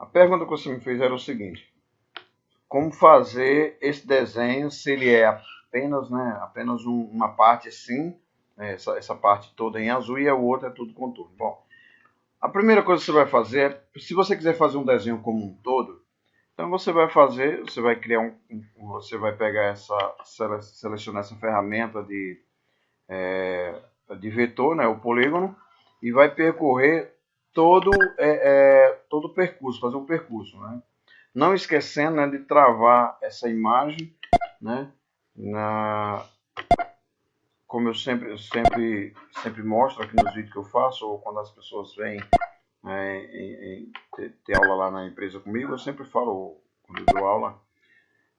A pergunta que você me fez era o seguinte: como fazer esse desenho se ele é apenas, né, apenas uma parte assim, né, essa parte toda em azul e a outra é tudo contorno. Bom, a primeira coisa que você vai fazer, se você quiser fazer um desenho como um todo, então você vai fazer, você vai criar você vai pegar selecionar essa ferramenta de vetor, né, o polígono, e vai percorrer todo o percurso, fazer um percurso, né? Não esquecendo, né, de travar essa imagem, né, como eu sempre mostro aqui nos vídeos que eu faço, ou quando as pessoas vêm ter aula lá na empresa comigo, eu sempre falo, quando eu dou aula,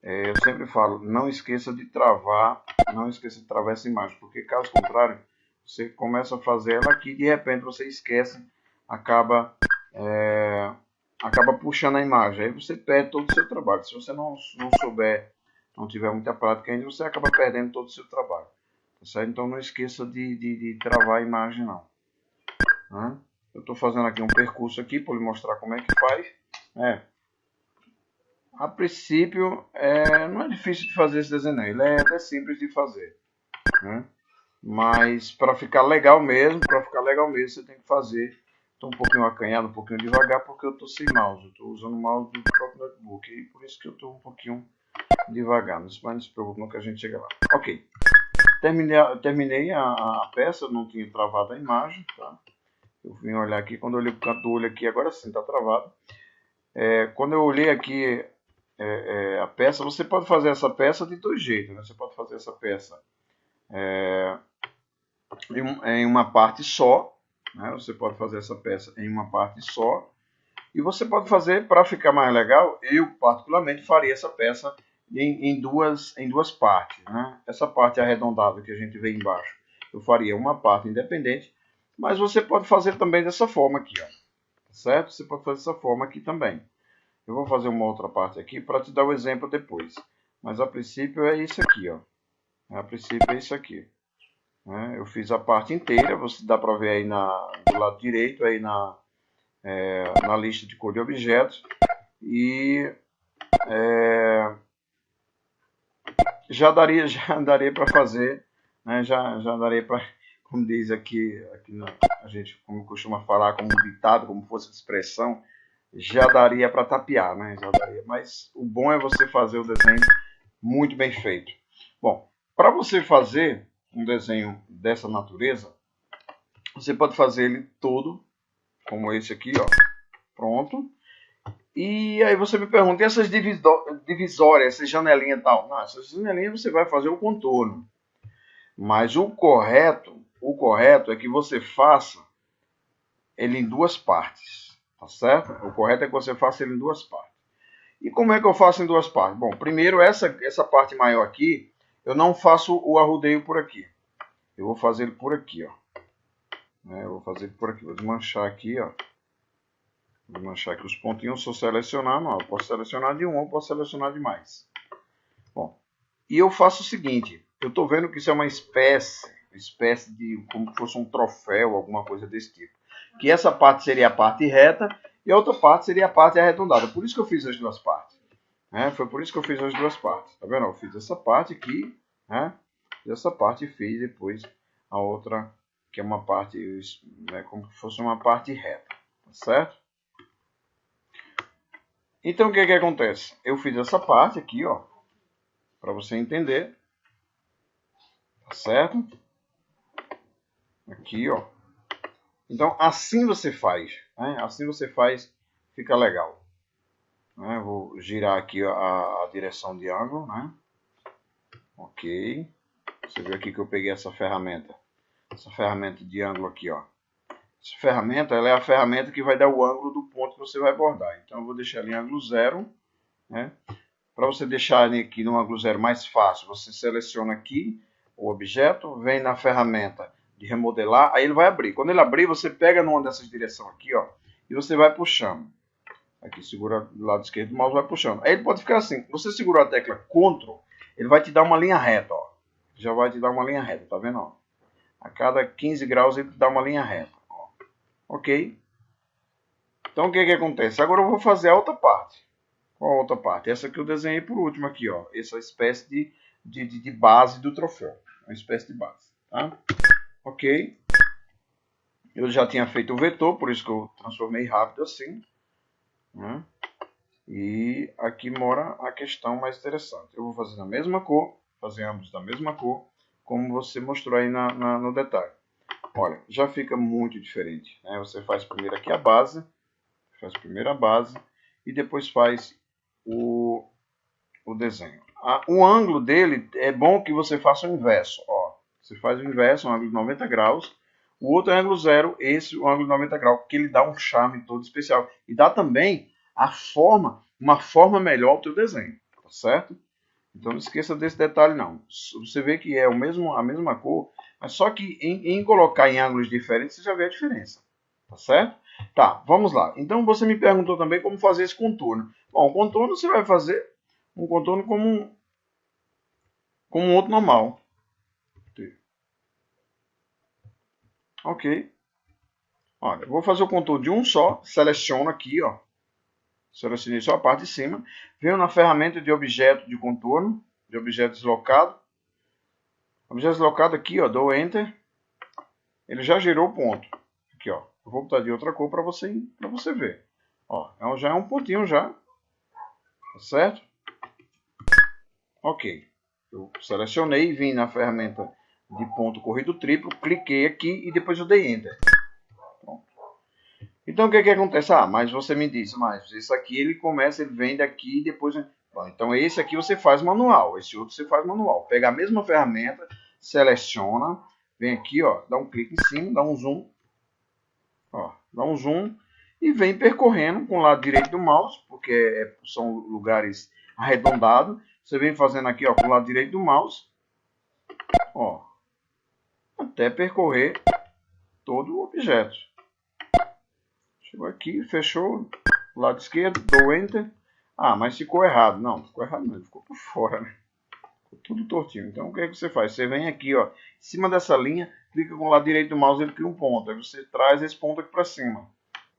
eu sempre falo, não esqueça de travar essa imagem, porque caso contrário, você começa a fazer ela aqui e de repente você esquece, acaba puxando a imagem, aí você perde todo o seu trabalho. Se você não souber, não tiver muita prática ainda, você acaba perdendo todo o seu trabalho. Tá certo? Então não esqueça de travar a imagem não. Né? Eu estou fazendo aqui um percurso aqui para lhe mostrar como é que faz. A princípio não é difícil de fazer esse desenho, ele é até simples de fazer. Né? Mas para ficar legal mesmo, você tem que fazer. Estou um pouquinho acanhado, um pouquinho devagar, porque eu estou sem mouse. Estou usando o mouse do próprio notebook. E por isso que eu estou um pouquinho devagar. Mas não se preocupe, não, que a gente chega lá. Ok. Terminei a peça, não tinha travado a imagem. Tá? Eu vim olhar aqui, quando eu olhei para o canto do olho aqui, agora sim está travado. Quando eu olhei aqui a peça, você pode fazer essa peça de dois jeitos. Né? Você pode fazer essa peça em uma parte só, né? Você pode fazer essa peça em uma parte só, e você pode fazer, para ficar mais legal, eu particularmente faria essa peça em duas partes. Né? Essa parte arredondada que a gente vê embaixo, eu faria uma parte independente, mas você pode fazer também dessa forma aqui, ó, certo? Você pode fazer dessa forma aqui também. Eu vou fazer uma outra parte aqui para te dar o exemplo depois, mas a princípio é isso aqui, ó. A princípio é isso aqui. Eu fiz a parte inteira, você dá para ver aí do lado direito, aí na lista de cor de objetos. E já daria para fazer, né? já daria para, como diz aqui a gente como costuma falar, como um ditado, como fosse expressão, já daria para tapear, né? Já daria. Mas o bom é você fazer o desenho muito bem feito. Bom, para você fazer um desenho dessa natureza, você pode fazer ele todo, como esse aqui, ó, pronto. E aí você me pergunta, e essas divisórias, essas janelinhas e tal? Não, essas janelinhas você vai fazer o contorno. Mas o correto é que você faça ele em duas partes, tá certo? O correto é que você faça ele em duas partes. E como é que eu faço em duas partes? Bom, primeiro essa parte maior aqui, eu não faço o arrodeio por aqui. Eu vou fazer ele por aqui, ó. Eu vou fazer por aqui, vou desmanchar aqui, ó. Vou desmanchar aqui os pontinhos, se eu selecionar, não, eu posso selecionar de um ou posso selecionar de mais. Bom, e eu faço o seguinte, eu estou vendo que isso é uma espécie de, como se fosse um troféu, alguma coisa desse tipo. Que essa parte seria a parte reta e a outra parte seria a parte arredondada. Por isso que eu fiz as duas partes. Foi por isso que eu fiz as duas partes. Tá vendo? Eu fiz essa parte aqui, né? Fiz essa parte e fiz depois a outra, que é uma parte, né, como se fosse uma parte reta. Tá certo? Então o que acontece? Eu fiz essa parte aqui, ó, para você entender. Tá certo? Aqui, ó. Então assim você faz, né? Assim você faz, fica legal. Vou girar aqui a direção de ângulo, né? Ok. Você viu aqui que eu peguei essa ferramenta de ângulo aqui, ó. Essa ferramenta, ela é a ferramenta que vai dar o ângulo do ponto que você vai bordar. Então eu vou deixar ali em ângulo zero, né? Para você deixar aqui no ângulo zero mais fácil, você seleciona aqui o objeto, vem na ferramenta de remodelar, aí ele vai abrir. Quando ele abrir, você pega numa dessas direções aqui, ó, e você vai puxando. Aqui segura do lado esquerdo do mouse, vai puxando. Aí ele pode ficar assim. Você segurou a tecla Ctrl, ele vai te dar uma linha reta, ó. Já vai te dar uma linha reta, tá vendo? Ó? A cada 15 graus ele te dá uma linha reta. Ó. Ok? Então o que que acontece? Agora eu vou fazer a outra parte. Qual a outra parte? Essa que eu desenhei por último aqui, ó. Essa espécie de base do troféu. Uma espécie de base, tá? Ok. Eu já tinha feito o vetor, por isso que eu transformei rápido assim, né? E aqui mora a questão mais interessante. Eu vou fazer na mesma cor, fazer ambos da mesma cor, como você mostrou aí no detalhe. Olha, já fica muito diferente, né? Você faz primeiro aqui a base, faz primeiro a base e depois faz o desenho. O ângulo dele é bom que você faça o inverso. Ó, você faz o inverso, um ângulo de 90 graus. O outro é ângulo zero, esse o ângulo de 90 graus, porque ele dá um charme todo especial. E dá também uma forma melhor ao teu desenho, tá certo? Então não esqueça desse detalhe não. Você vê que é a mesma cor, mas só que em colocar em ângulos diferentes você já vê a diferença, tá certo? Tá, vamos lá. Então você me perguntou também como fazer esse contorno. Bom, o contorno você vai fazer um contorno como um outro normal. Ok. Olha, eu vou fazer o contorno de um só. Seleciono aqui, ó. Selecionei só a parte de cima. Venho na ferramenta de objeto de contorno, de objeto deslocado. Objeto deslocado aqui, ó, dou Enter. Ele já gerou o ponto. Aqui, ó. Eu vou botar de outra cor para você ver. Ó, já é um pontinho já. Tá certo? Ok. Eu selecionei, vim na ferramenta de ponto corrido triplo, cliquei aqui e depois eu dei Enter. Pronto. Então o que acontece? Ah, mas você me disse, mas isso aqui ele vem daqui e depois... Bom, então esse aqui você faz manual, esse outro você faz manual. Pega a mesma ferramenta, seleciona, vem aqui, ó, dá um clique em cima, dá um zoom. Ó, dá um zoom e vem percorrendo com o lado direito do mouse, porque são lugares arredondados. Você vem fazendo aqui, ó, com o lado direito do mouse, ó, até percorrer todo o objeto. Chegou aqui, fechou, lado esquerdo, dou Enter. Ah, mas ficou errado. Não, ficou errado não, ficou por fora, né? Ficou tudo tortinho. Então o que você faz? Você vem aqui, ó, em cima dessa linha, clica com o lado direito do mouse, ele cria um ponto. Aí você traz esse ponto aqui para cima.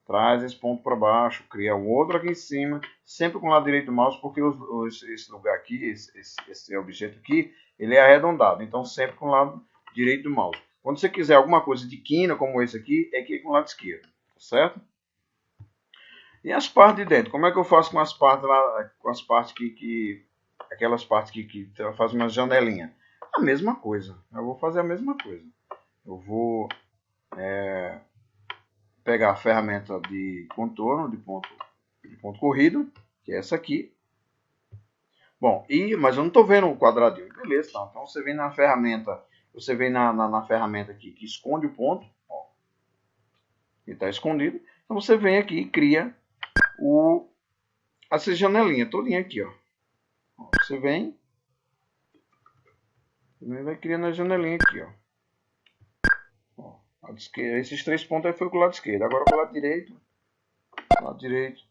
Traz esse ponto para baixo, cria um outro aqui em cima, sempre com o lado direito do mouse, porque esse lugar aqui, esse objeto aqui, ele é arredondado. Então sempre com o lado direito do mouse. Quando você quiser alguma coisa de quina, como esse aqui, é aqui com o lado esquerdo, certo? E as partes de dentro? Como é que eu faço com as partes lá, com as partes aquelas partes que faz uma janelinha? A mesma coisa. Eu vou fazer a mesma coisa. Eu vou pegar a ferramenta de contorno, de ponto corrido, que é essa aqui. Bom, mas eu não estou vendo o quadradinho. Beleza, tá. Então você vem na ferramenta, na ferramenta aqui que esconde o ponto, ó, ele está escondido. Então você vem aqui e cria essa janelinha todinha aqui, ó. Você vem vai criando a janelinha aqui, ó. Lado esquerdo, esses 3 pontos aí foi com o lado esquerdo. Agora com o lado direito, lado direito,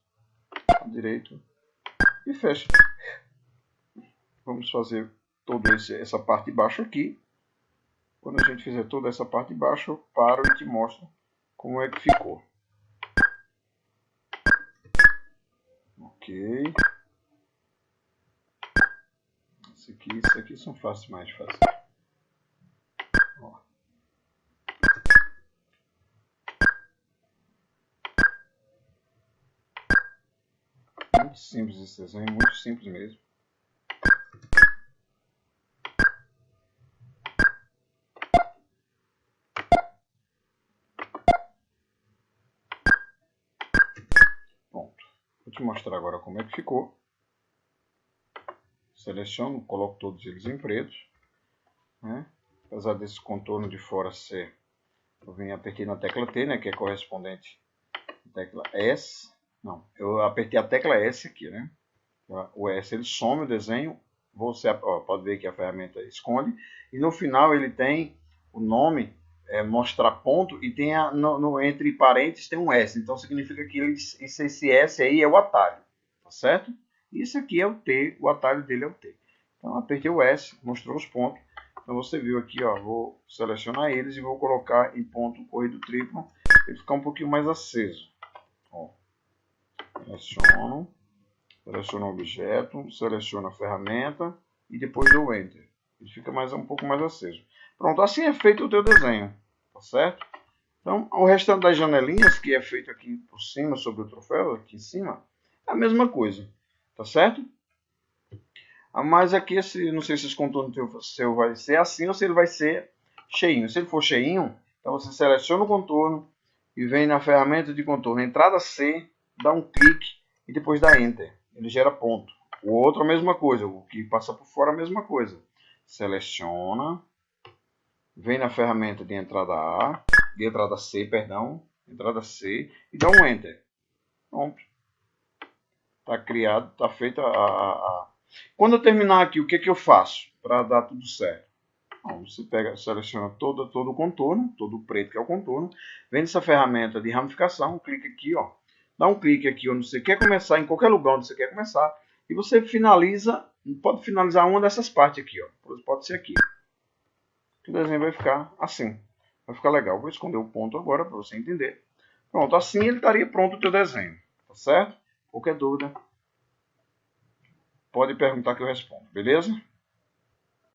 lado direito e fecha. Vamos fazer toda essa parte de baixo aqui. Quando a gente fizer toda essa parte de baixo, eu paro e te mostro como é que ficou. Ok. Isso aqui são fáceis demais de fazer. Ó. Muito simples esse desenho, muito simples mesmo. Pronto. Vou te mostrar agora como é que ficou. Seleciono, coloco todos eles em preto, né? Apesar desse contorno de fora ser, eu venho apertei na tecla T, né, que é correspondente à tecla S. Não, eu apertei a tecla S aqui, né? O S ele some o desenho. Você pode ver que a ferramenta esconde e no final ele tem o nome, mostrar ponto, e tem entre parênteses tem um S. Então significa que esse S aí é o atalho, tá certo? Isso aqui é o T, o atalho dele é o T. Então apertei o S, mostrou os pontos. Então você viu aqui, ó, vou selecionar eles e vou colocar em ponto corrido triplo, ele ficar um pouquinho mais aceso. Ó. Seleciono o objeto, seleciono a ferramenta e depois dou Enter. Ele fica um pouco mais aceso. Pronto, assim é feito o teu desenho, tá certo? Então, o restante das janelinhas, que é feito aqui por cima, sobre o troféu, aqui em cima, é a mesma coisa, tá certo? Mas aqui, não sei se esse contorno seu vai ser assim ou se ele vai ser cheinho. Se ele for cheinho, então você seleciona o contorno e vem na ferramenta de contorno, entrada C, dá um clique e depois dá Enter. Ele gera ponto. O outro a mesma coisa, o que passa por fora a mesma coisa. Seleciona, vem na ferramenta de entrada C, entrada C e dá um Enter. Pronto. Está criado, está feita Quando eu terminar aqui, o que eu faço para dar tudo certo? Bom, você seleciona todo o contorno, todo o preto que é o contorno, vem nessa ferramenta de ramificação, clica aqui, ó, dá um clique aqui onde você quer começar, em qualquer lugar onde você quer começar, e você finaliza, pode finalizar uma dessas partes aqui, ó, pode ser aqui. O desenho vai ficar assim, vai ficar legal. Vou esconder o ponto agora para você entender. Pronto, assim ele estaria pronto o teu desenho, tá certo? Qualquer dúvida, pode perguntar que eu respondo, beleza?